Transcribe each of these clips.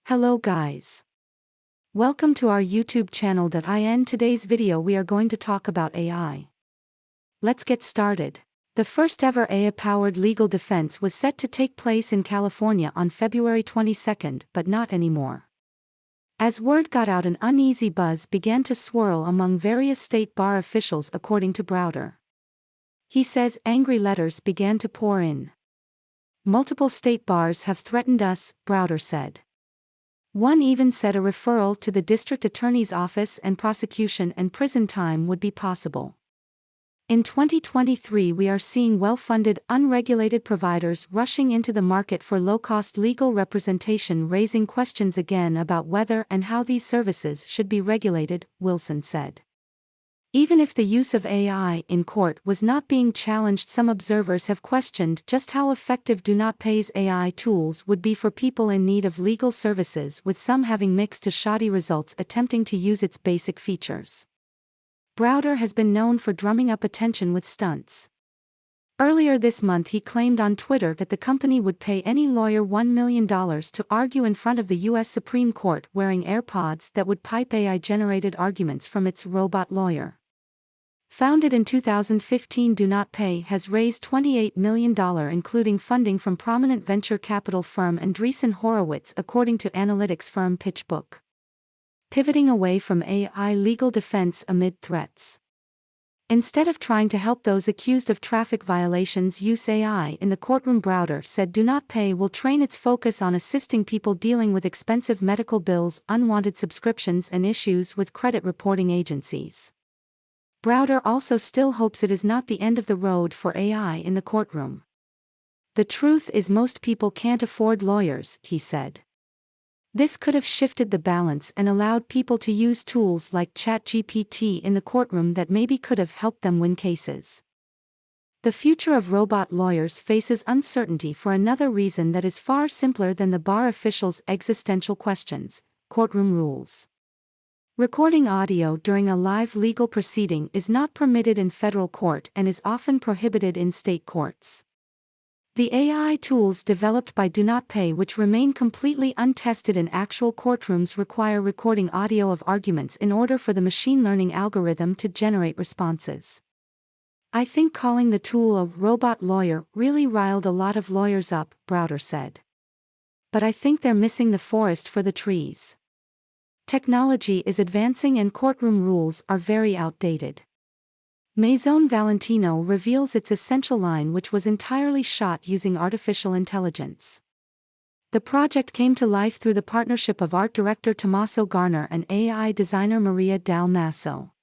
Hello guys. Welcome to our YouTube channel. In today's video we are going to talk about AI. Let's get started. The first ever AI-powered legal defense was set to take place in California on February 22, but not anymore. As word got out, an uneasy buzz began to swirl among various state bar officials, according to Browder. He says angry letters began to pour in. Multiple state bars have threatened us, Browder said. One even said a referral to the district attorney's office and prosecution and prison time would be possible. In 2023 we are seeing well-funded, unregulated providers rushing into the market for low-cost legal representation, raising questions again about whether and how these services should be regulated, Wilson said. Even if the use of AI in court was not being challenged, some observers have questioned just how effective Do Not Pay's AI tools would be for people in need of legal services, with some having mixed to shoddy results attempting to use its basic features. Browder has been known for drumming up attention with stunts. Earlier this month he claimed on Twitter that the company would pay any lawyer $1 million to argue in front of the U.S. Supreme Court wearing AirPods that would pipe AI-generated arguments from its robot lawyer. Founded in 2015, Do Not Pay has raised $28 million, including funding from prominent venture capital firm Andreessen Horowitz, according to analytics firm PitchBook. Pivoting away from AI legal defense amid threats. Instead of trying to help those accused of traffic violations use AI in the courtroom, Browder said Do Not Pay will train its focus on assisting people dealing with expensive medical bills, unwanted subscriptions, and issues with credit reporting agencies. Browder also still hopes it is not the end of the road for AI in the courtroom. The truth is, most people can't afford lawyers, he said. This could have shifted the balance and allowed people to use tools like ChatGPT in the courtroom that maybe could have helped them win cases. The future of robot lawyers faces uncertainty for another reason that is far simpler than the bar officials' existential questions: courtroom rules. Recording audio during a live legal proceeding is not permitted in federal court and is often prohibited in state courts. The AI tools developed by Do Not Pay, which remain completely untested in actual courtrooms, require recording audio of arguments in order for the machine learning algorithm to generate responses. I think calling the tool a robot lawyer really riled a lot of lawyers up, Browder said. But I think they're missing the forest for the trees. Technology is advancing and courtroom rules are very outdated. Maison Valentino reveals its Essential line, which was entirely shot using artificial intelligence. The project came to life through the partnership of art director Tommaso Garner and AI designer Maria Dal Masso.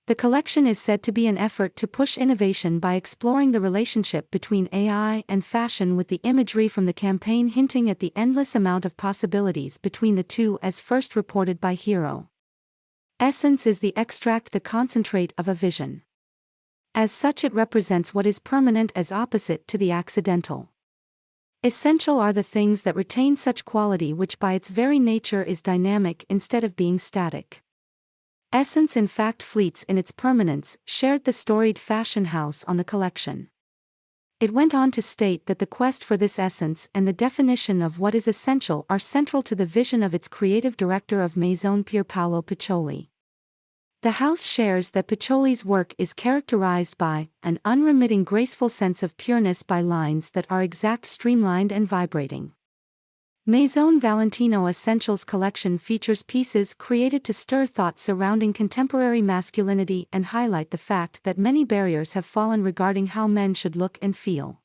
The collection is said to be an effort to push innovation by exploring the relationship between AI and fashion, with the imagery from the campaign hinting at the endless amount of possibilities between the two, as first reported by Hero. Essence is the extract, the concentrate of a vision. As such, it represents what is permanent as opposite to the accidental. Essential are the things that retain such quality, which by its very nature is dynamic instead of being static. Essence in fact fleets in its permanence, shared the storied fashion house on the collection. It went on to state that the quest for this essence and the definition of what is essential are central to the vision of its creative director of Maison, Pier Paolo Piccioli. The house shares that Piccioli's work is characterized by an unremitting graceful sense of pureness, by lines that are exact, streamlined and vibrating. Maison Valentino Essentials collection features pieces created to stir thoughts surrounding contemporary masculinity and highlight the fact that many barriers have fallen regarding how men should look and feel.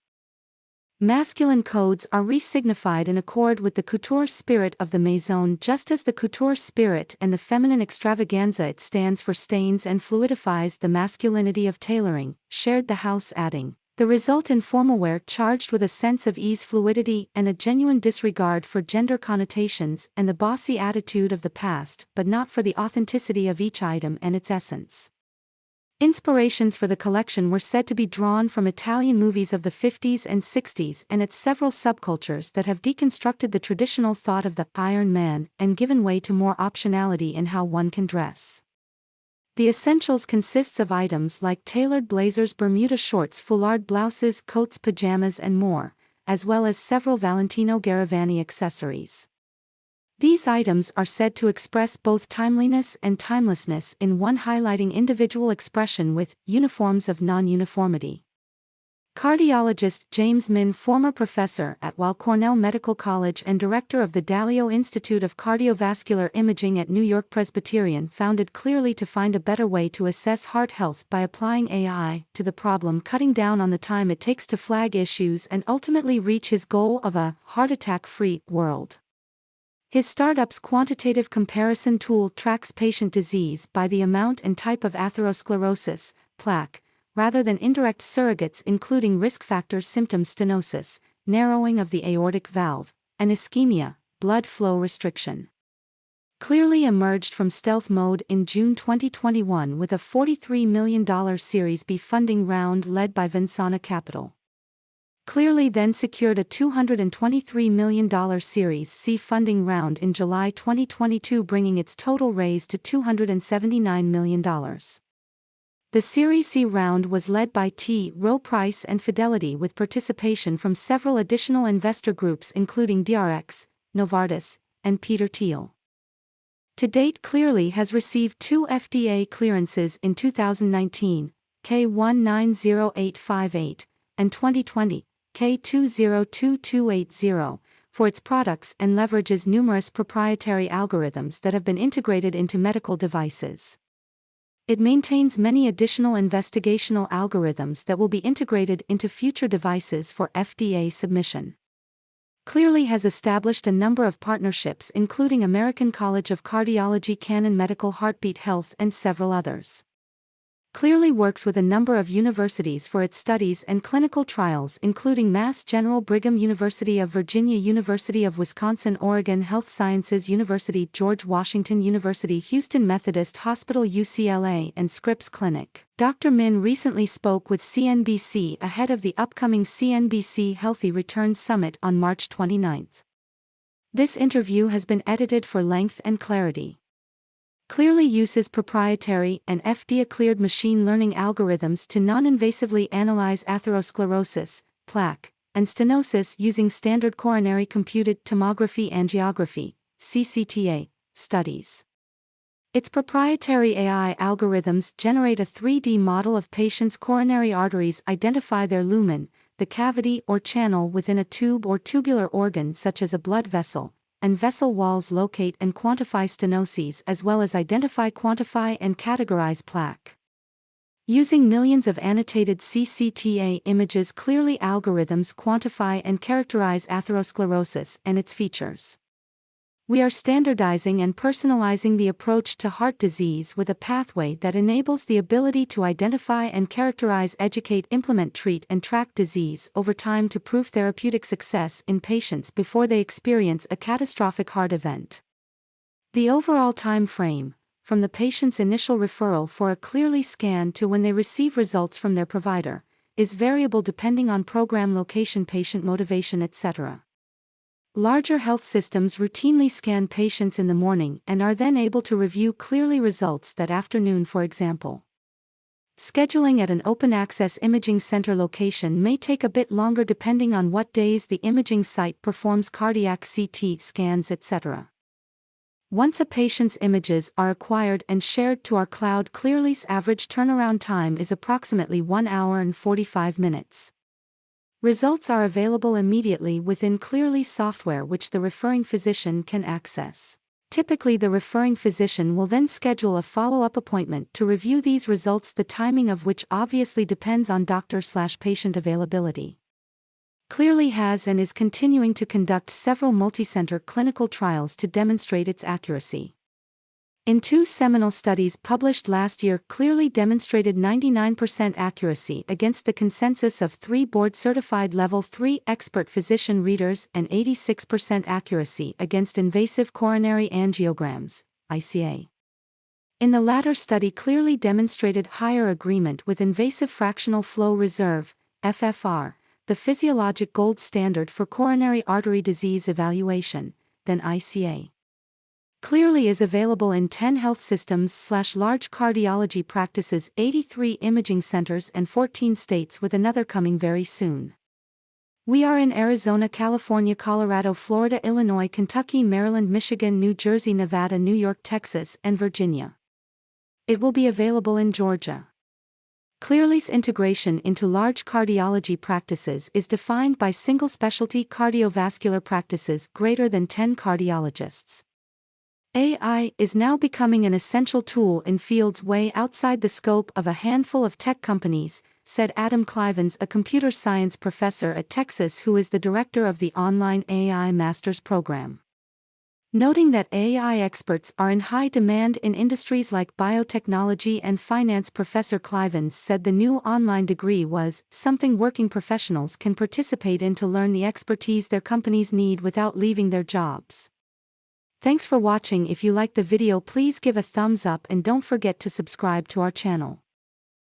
Masculine codes are re-signified in accord with the couture spirit of the Maison, just as the couture spirit and the feminine extravaganza it stands for stains and fluidifies the masculinity of tailoring, shared the house, adding, the result in formal wear charged with a sense of ease, fluidity, and a genuine disregard for gender connotations and the bossy attitude of the past, but not for the authenticity of each item and its essence. Inspirations for the collection were said to be drawn from Italian movies of the 50s and 60s and its several subcultures that have deconstructed the traditional thought of the Iron Man and given way to more optionality in how one can dress. The essentials consists of items like tailored blazers, Bermuda shorts, foulard blouses, coats, pajamas and more, as well as several Valentino Garavani accessories. These items are said to express both timeliness and timelessness in one, highlighting individual expression with uniforms of non-uniformity. Cardiologist James Min, former professor at Weill Cornell Medical College and director of the DALL-E Institute of Cardiovascular Imaging at New York Presbyterian, founded Clearly to find a better way to assess heart health by applying AI to the problem, cutting down on the time it takes to flag issues and ultimately reach his goal of a heart attack-free world. His startup's quantitative comparison tool tracks patient disease by the amount and type of atherosclerosis, plaque, rather than indirect surrogates including risk factors, symptoms, stenosis, narrowing of the aortic valve, and ischemia, blood flow restriction. Clearly emerged from stealth mode in June 2021 with a $43 million Series B funding round led by Vensana Capital. Clearly then secured a $223 million Series C funding round in July 2022, bringing its total raise to $279 million. The Series C round was led by T. Rowe Price and Fidelity, with participation from several additional investor groups including DRX, Novartis, and Peter Thiel. To date, Clearly has received 2 FDA clearances in 2019, K190858, and 2020, K202280, for its products, and leverages numerous proprietary algorithms that have been integrated into medical devices. It maintains many additional investigational algorithms that will be integrated into future devices for FDA submission. Clearly has established a number of partnerships including American College of Cardiology, Canon Medical, Heartbeat Health, and several others. Clearly works with a number of universities for its studies and clinical trials including Mass General Brigham, University of Virginia, University of Wisconsin, Oregon Health Sciences University, George Washington University, Houston Methodist Hospital, UCLA, and Scripps Clinic. Dr. Min recently spoke with CNBC ahead of the upcoming CNBC Healthy Returns Summit on March 29. This interview has been edited for length and clarity. Clearly uses proprietary and FDA-cleared machine learning algorithms to non-invasively analyze atherosclerosis, plaque, and stenosis using standard coronary computed tomography angiography (CCTA) studies. Its proprietary AI algorithms generate a 3D model of patients' coronary arteries, identify their lumen, the cavity or channel within a tube or tubular organ such as a blood vessel, and vessel walls, locate and quantify stenoses, as well as identify, quantify, and categorize plaque. Using millions of annotated CCTA images, Clearly algorithms quantify and characterize atherosclerosis and its features. We are standardizing and personalizing the approach to heart disease with a pathway that enables the ability to identify and characterize, educate, implement, treat, and track disease over time to prove therapeutic success in patients before they experience a catastrophic heart event. The overall time frame, from the patient's initial referral for a Clearly scan to when they receive results from their provider, is variable depending on program location, patient motivation, etc. Larger health systems routinely scan patients in the morning and are then able to review Clearly results that afternoon, for example. Scheduling at an open access imaging center location may take a bit longer depending on what days the imaging site performs cardiac CT scans, etc. Once a patient's images are acquired and shared to our cloud, Clearly's average turnaround time is approximately 1 hour and 45 minutes. Results are available immediately within Clearly software, which the referring physician can access. Typically, the referring physician will then schedule a follow-up appointment to review these results, the timing of which obviously depends on doctor/patient availability. Clearly has and is continuing to conduct several multicenter clinical trials to demonstrate its accuracy. In 2 seminal studies published last year, Clearly demonstrated 99% accuracy against the consensus of 3 board-certified Level 3 expert physician readers and 86% accuracy against invasive coronary angiograms, ICA. In the latter study, Clearly demonstrated higher agreement with invasive fractional flow reserve, FFR, the physiologic gold standard for coronary artery disease evaluation, than ICA. Clearly is available in 10 health systems/large cardiology practices, 83 imaging centers, and 14 states, with another coming very soon. We are in Arizona, California, Colorado, Florida, Illinois, Kentucky, Maryland, Michigan, New Jersey, Nevada, New York, Texas, and Virginia. It will be available in Georgia. Clearly's integration into large cardiology practices is defined by single specialty cardiovascular practices greater than 10 cardiologists. AI is now becoming an essential tool in fields way outside the scope of a handful of tech companies, said Adam Clivens, a computer science professor at Texas who is the director of the online AI master's program. Noting that AI experts are in high demand in industries like biotechnology and finance, Professor Clivens said the new online degree was something working professionals can participate in to learn the expertise their companies need without leaving their jobs. Thanks for watching. If you like the video, please give a thumbs up and don't forget to subscribe to our channel.